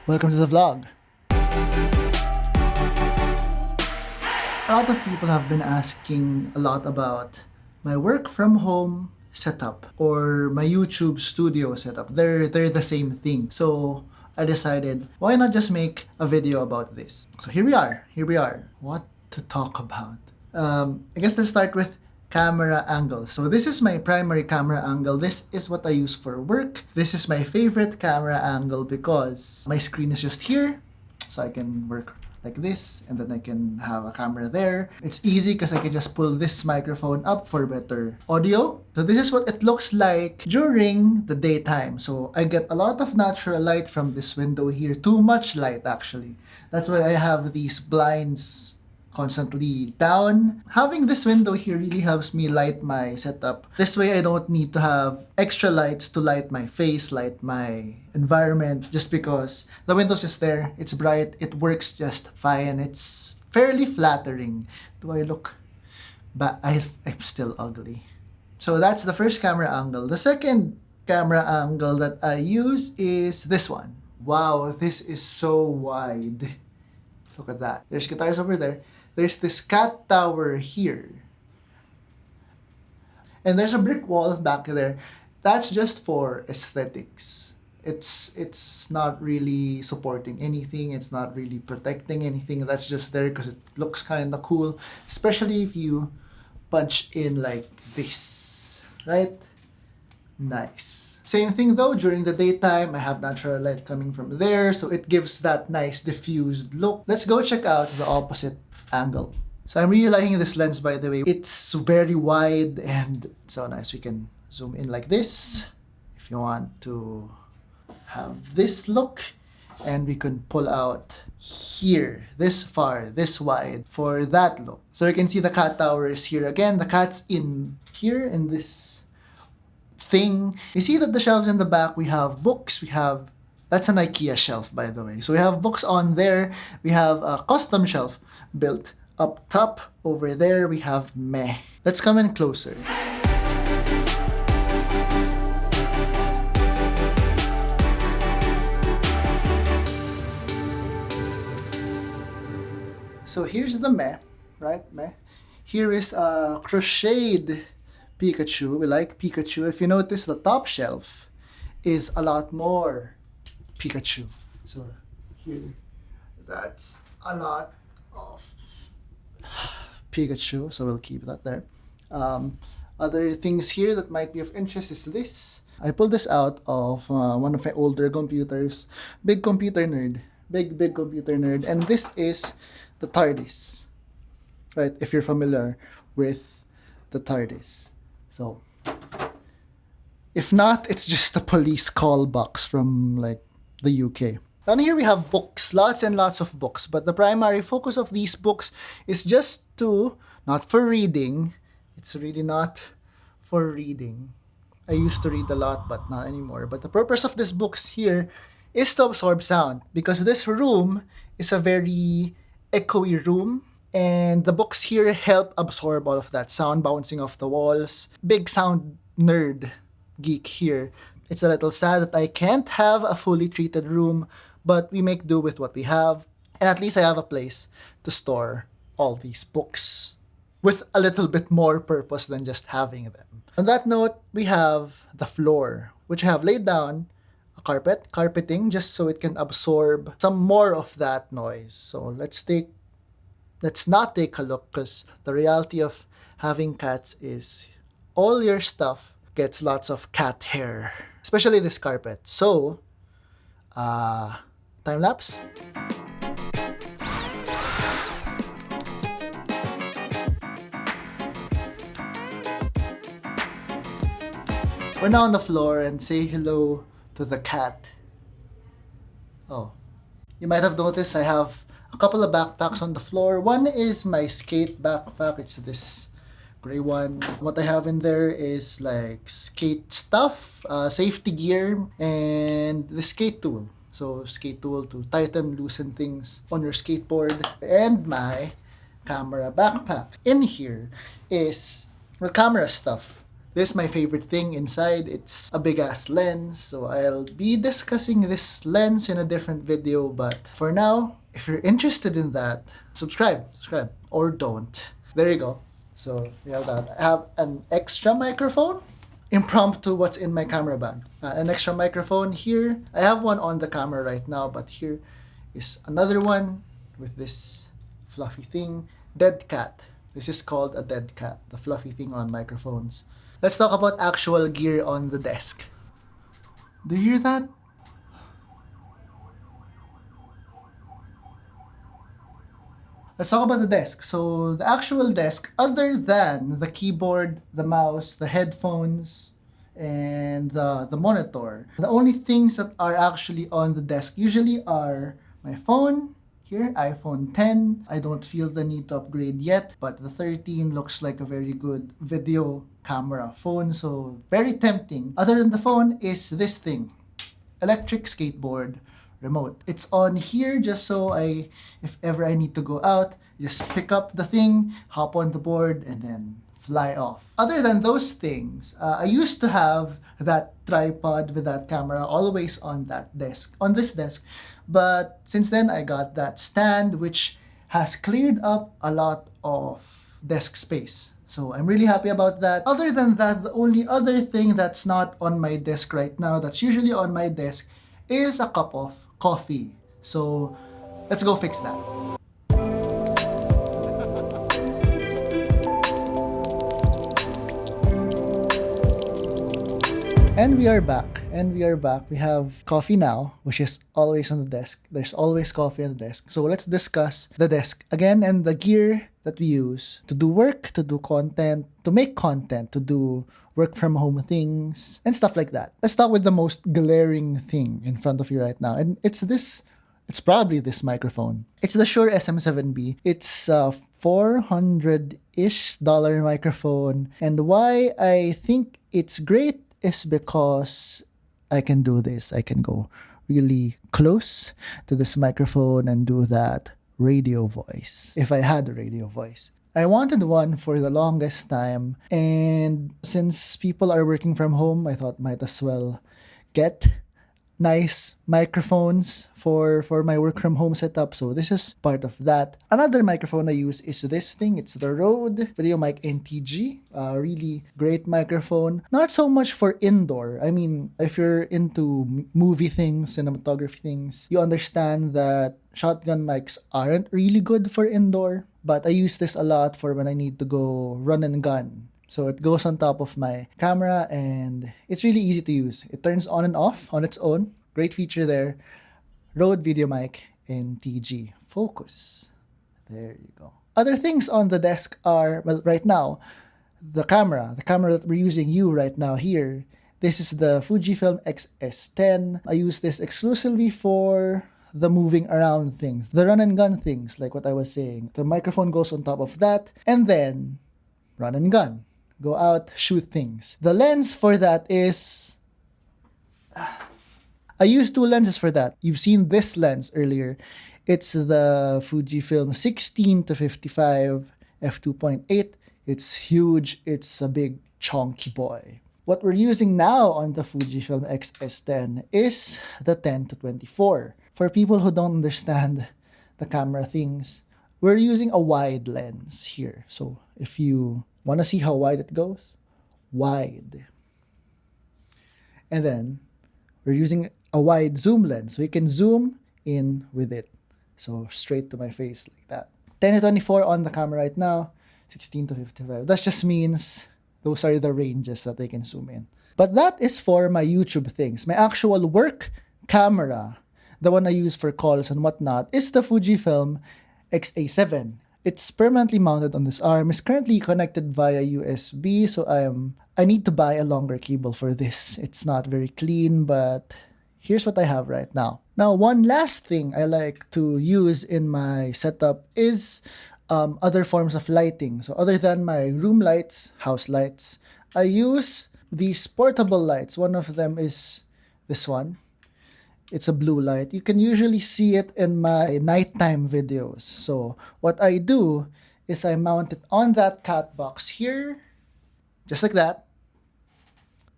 Welcome to the vlog. A lot of people have been asking a lot about my work from home setup or my YouTube studio setup. They're the same thing. So I decided, why not just make a video about this? So here we are. What to talk about? I guess let's start with camera angle. So this is my primary camera angle. This is what I use for work. This is my favorite camera angle because my screen is just here. So I can work like this and then I can have a camera there. It's easy because I can just pull this microphone up for better audio. So this is what it looks like during the daytime. So I get a lot of natural light from this window here. Too much light actually. That's why I have these blinds constantly down. Having this window here really helps me light my setup. This way I don't need to have extra lights to light my face, light my environment, just because the window's just there, it's bright, it works just fine, it's fairly flattering. Do I look bad? I'm still ugly. So that's the first camera angle. The second camera angle that I use is this one. Wow, this is so wide. Look at that. There's guitars over there. There's this cat tower here. And there's a brick wall back there. That's just for aesthetics. It's not really supporting anything. It's not really protecting anything. That's just there because it looks kind of cool. Especially if you punch in like this. Right? Nice. Same thing though, during the daytime, I have natural light coming from there, so it gives that nice diffused look. Let's go check out the opposite angle. So I'm really liking this lens, by the way. It's very wide and so nice. We can zoom in like this if you want to have this look, and we can pull out here, this far, this wide for that look. So you can see the cat tower is here again. The cat's in here in this thing. You see that the shelves in the back, we have books, that's an IKEA shelf, by the way. So we have books on there. We have a custom shelf built up top. Over there, we have meh. Let's come in closer. So here's the meh, right? Meh. Here is a crocheted Pikachu. We like Pikachu. If you notice, the top shelf is a lot more Pikachu. So here, that's a lot of Pikachu. So we'll keep that there. Other things here that might be of interest is this. I pulled this out of one of my older computers. Big computer nerd. Big computer nerd. And this is the TARDIS. Right? If you're familiar with the TARDIS. So, if not, it's just a police call box from like the UK. Down here we have books, lots and lots of books, but the primary focus of these books is just not for reading. It's really not for reading. I used to read a lot, but not anymore. But the purpose of these books here is to absorb sound, because this room is a very echoey room. And the books here help absorb all of that sound bouncing off the walls. Big sound nerd geek here. It's a little sad that I can't have a fully treated room, but we make do with what we have. And at least I have a place to store all these books with a little bit more purpose than just having them. On that note, we have the floor, which I have laid down a carpeting, just so it can absorb some more of that noise. So let's not take a look, because the reality of having cats is all your stuff gets lots of cat hair, especially this carpet. So, time lapse. We're now on the floor and say hello to the cat. Oh, you might have noticed I have a couple of backpacks on the floor. One is my skate backpack. It's this gray one. What I have in there is like skate stuff, safety gear, and the skate tool. So skate tool to tighten, loosen things on your skateboard. And my camera backpack. In here is camera stuff. This is my favorite thing inside. It's a big ass lens, so I'll be discussing this lens in a different video, but for now, if you're interested in that, subscribe, or don't. There you go. So we have that. I have an extra microphone. Impromptu what's in my camera bag. An extra microphone here. I have one on the camera right now, but here is another one with this fluffy thing. Dead cat. This is called a dead cat, the fluffy thing on microphones. Let's talk about actual gear on the desk. Do you hear that? Let's talk about the desk. So the actual desk, other than the keyboard, the mouse, the headphones, and the monitor, the only things that are actually on the desk usually are my phone, here, iPhone 10. I don't feel the need to upgrade yet, but the 13 looks like a very good video camera phone, so very tempting. Other than the phone is this thing, electric skateboard remote. It's on here just so if ever I need to go out, just pick up the thing, hop on the board, and then fly off. Other than those things, I used to have that tripod with that camera always on this desk, but since then I got that stand, which has cleared up a lot of desk space. So I'm really happy about that. Other than that, the only other thing that's not on my desk right now, that's usually on my desk, is a cup of coffee. So let's go fix that. And we are back. We have coffee now, which is always on the desk. There's always coffee on the desk. So let's discuss the desk again and the gear that we use to do work, to do content, to make content, to do work from home things, and stuff like that. Let's start with the most glaring thing in front of you right now. And it's probably this microphone. It's the Shure SM7B. It's a $400-ish microphone. And why I think it's great is because I can do this. I can go really close to this microphone and do that radio voice, if I had a radio voice. I wanted one for the longest time, and since people are working from home, I thought might as well get nice microphones for my work from home setup. So this is part of that. Another microphone I use is this thing. It's the Rode VideoMic NTG. A really great microphone. Not so much for indoor. I mean, if you're into movie things, cinematography things, you understand that shotgun mics aren't really good for indoor. But I use this a lot for when I need to go run and gun. So it goes on top of my camera and it's really easy to use. It turns on and off on its own. Great feature there. Rode VideoMic NTG. Focus. There you go. Other things on the desk are, well, right now, the camera that we're using right now here. This is the Fujifilm X-S10. I use this exclusively for the moving around things, the run and gun things, like what I was saying. The microphone goes on top of that, and then run and gun. Go out, shoot things. The lens for that is... I use two lenses for that. You've seen this lens earlier. It's the Fujifilm 16-55 f2.8. It's huge. It's a big chunky boy. What we're using now on the Fujifilm X-S10 is the 10-24. For people who don't understand the camera things, we're using a wide lens here. So if you want to see how wide it goes? Wide. And then we're using a wide zoom lens. So you can zoom in with it. So straight to my face like that. 10-24 on the camera right now. 16-55. That just means those are the ranges that they can zoom in. But that is for my YouTube things. My actual work camera, the one I use for calls and whatnot, is the Fujifilm X-A7. It's permanently mounted on this arm. It's currently connected via USB, so I need to buy a longer cable for this. It's not very clean, but here's what I have right now. Now, one last thing I like to use in my setup is other forms of lighting. So other than my room lights, house lights, I use these portable lights. One of them is this one. It's a blue light. You can usually see it in my nighttime videos. So what I do is I mount it on that cat box here, just like that.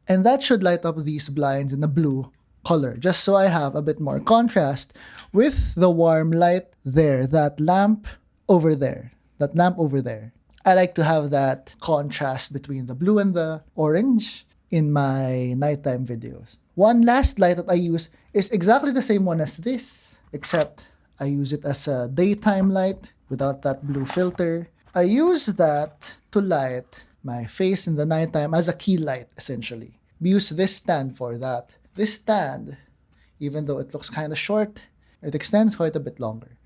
And that should light up these blinds in a blue color, just so I have a bit more contrast with the warm light there, that lamp over there, I like to have that contrast between the blue and the orange in my nighttime videos. One last light that I use is exactly the same one as this, except I use it as a daytime light without that blue filter. I use that to light my face in the nighttime as a key light, essentially. We use this stand for that. This stand, even though it looks kind of short, it extends quite a bit longer.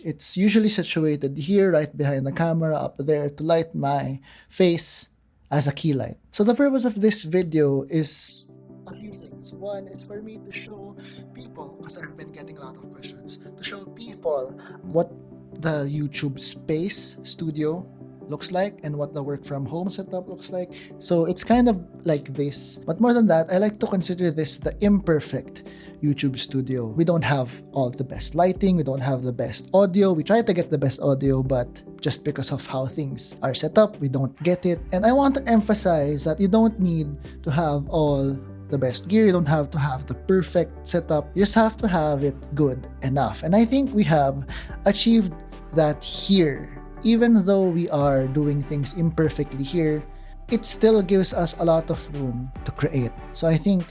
It's usually situated here, right behind the camera, up there, to light my face as a key light. So the purpose of this video is a few things. One is for me to show people, because I've been getting a lot of questions, to show people what the YouTube space studio looks like and what the work from home setup looks like. So it's kind of like this. But more than that, I like to consider this the imperfect YouTube studio. We don't have all the best lighting, we don't have the best audio. We try to get the best audio, but just because of how things are set up, we don't get it. And I want to emphasize that you don't need to have all the best gear, you don't have to have the perfect setup, you just have to have it good enough. And I think we have achieved that here. Even though we are doing things imperfectly here, it still gives us a lot of room to create. So I think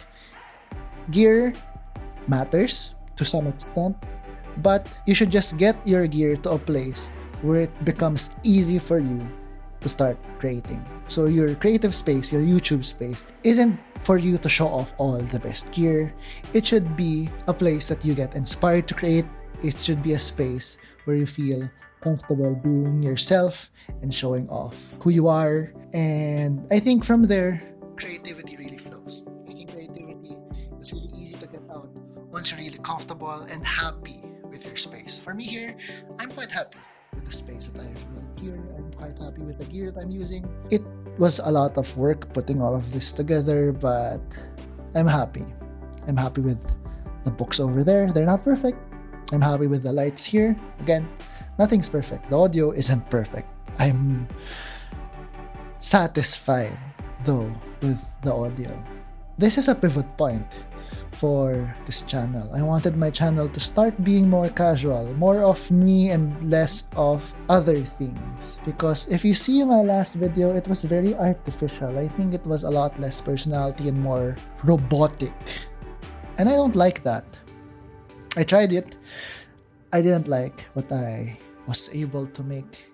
gear matters to some extent, but you should just get your gear to a place where it becomes easy for you to start creating. So your creative space, your YouTube space, isn't for you to show off all the best gear. It should be a place that you get inspired to create. It should be a space where you feel comfortable being yourself and showing off who you are. And I think from there, creativity really flows. I think creativity is really easy to get out once you're really comfortable and happy with your space. For me here, I'm quite happy with the space that I have built here. I'm quite happy with the gear that I'm using. It was a lot of work putting all of this together, but I'm happy. I'm happy with the books over there. They're not perfect. I'm happy with the lights here. Again, nothing's perfect. The audio isn't perfect. I'm satisfied, though, with the audio. This is a pivot point for this channel. I wanted my channel to start being more casual, more of me and less of other things. Because if you see my last video, it was very artificial. I think it was a lot less personality and more robotic. And I don't like that. I tried it. I didn't like what I was able to make.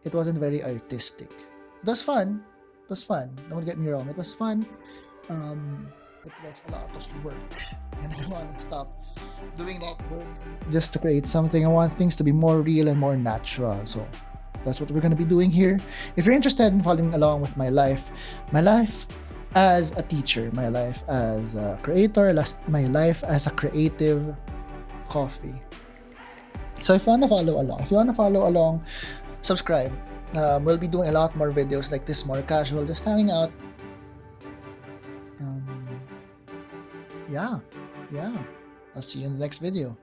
It wasn't very artistic. It was fun. It was fun. Don't get me wrong. It was fun. It was a lot of work. And I want to stop doing that work just to create something. I want things to be more real and more natural. So that's what we're going to be doing here. If you're interested in following along with my life as a teacher, my life as a creator, my life as a creative coffee. So if you want to follow along, subscribe. We'll be doing a lot more videos like this, more casual, just hanging out. Yeah. I'll see you in the next video.